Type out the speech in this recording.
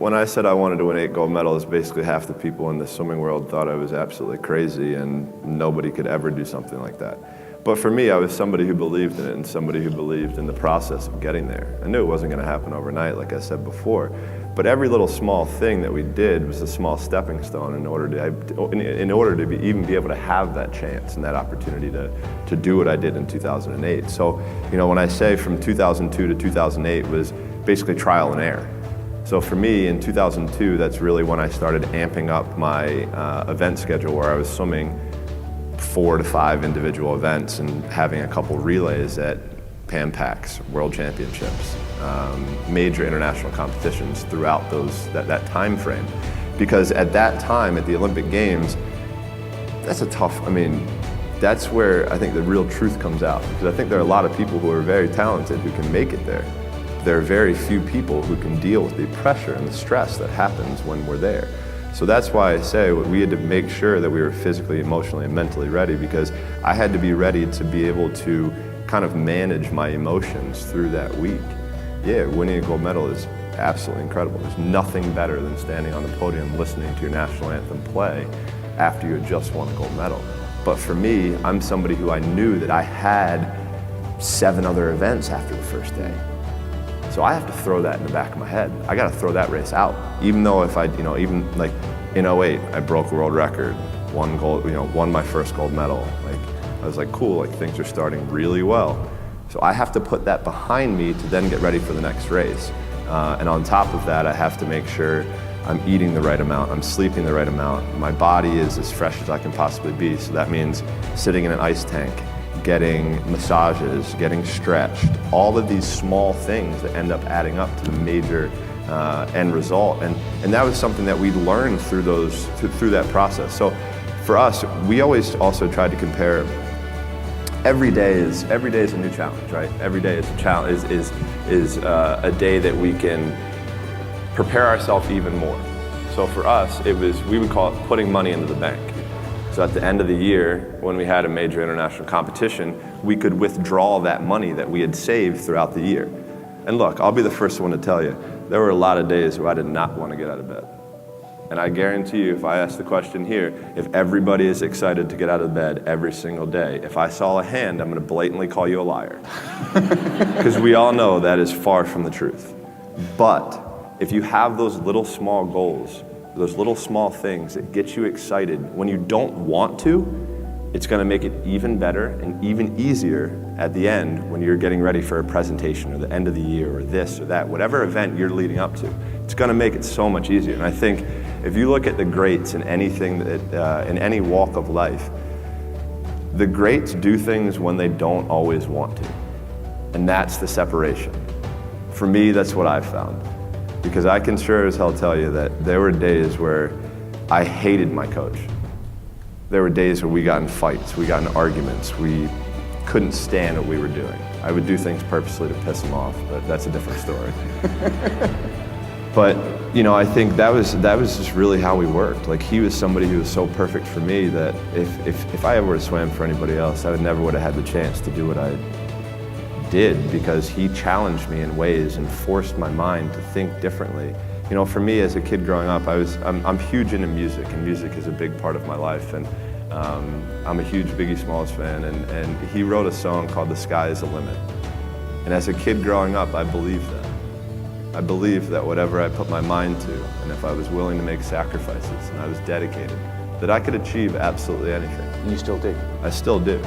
When I said I wanted to win 8 gold medals, basically half the people in the swimming world thought I was absolutely crazy and nobody could ever do something like that. But for me, I was somebody who believed in it and somebody who believed in the process of getting there. I knew it wasn't going to happen overnight, like I said before, but every little small thing that we did was a small stepping stone in order to even be able to have that chance and that opportunity to do what I did in 2008. So, when I say from 2002 to 2008 was basically trial and error. So for me, in 2002, that's really when I started amping up my event schedule, where I was swimming 4 to 5 individual events and having a couple relays at Pan Pacs, World Championships, major international competitions throughout that time frame. Because at that time, at the Olympic Games, that's that's where I think the real truth comes out. Because I think there are a lot of people who are very talented who can make it there. There are very few people who can deal with the pressure and the stress that happens when we're there. So that's why I say we had to make sure that we were physically, emotionally, and mentally ready, because I had to be ready to be able to kind of manage my emotions through that week. Yeah, winning a gold medal is absolutely incredible. There's nothing better than standing on the podium listening to your national anthem play after you had just won a gold medal. But for me, I'm somebody who I knew that I had 7 other events after the first day. So I have to throw that in the back of my head. I got to throw that race out. Even though if even like in 08, I broke a world record, won my first gold medal. I was like, cool, things are starting really well. So I have to put that behind me to then get ready for the next race. And on top of that, I have to make sure I'm eating the right amount, I'm sleeping the right amount, my body is as fresh as I can possibly be. So that means sitting in an ice tank, getting massages, getting stretched, all of these small things that end up adding up to the major end result. And that was something that we learned through that process. So for us, we always also tried to compare. Every day is a new challenge, right? Every day is a challenge, is a day that we can prepare ourselves even more. So for us, we would call it putting money into the bank. So at the end of the year, when we had a major international competition, we could withdraw that money that we had saved throughout the year. And look, I'll be the first one to tell you, there were a lot of days where I did not want to get out of bed. And I guarantee you, if I ask the question here, if everybody is excited to get out of bed every single day, if I saw a hand, I'm going to blatantly call you a liar. Because we all know that is far from the truth. But if you have those little small goals, those little small things that get you excited when you don't want to, it's going to make it even better and even easier at the end when you're getting ready for a presentation or the end of the year or this or that, whatever event you're leading up to. It's going to make it so much easier. And I think if you look at the greats in anything in any walk of life, the greats do things when they don't always want to. And that's the separation. For me, that's what I've found. Because I can sure as hell tell you that there were days where I hated my coach. There were days where we got in fights, we got in arguments, we couldn't stand what we were doing. I would do things purposely to piss him off, but that's a different story. But I think that was just really how we worked. He was somebody who was so perfect for me that if I ever would have swam for anybody else, I never would have had the chance to do what I did, because he challenged me in ways and forced my mind to think differently. For me as a kid growing up, I'm huge into music, and music is a big part of my life. And I'm a huge Biggie Smalls fan, and he wrote a song called "The Sky Is the Limit." And as a kid growing up, I believed that. I believed that whatever I put my mind to, and if I was willing to make sacrifices and I was dedicated, that I could achieve absolutely anything. You still do? I still do.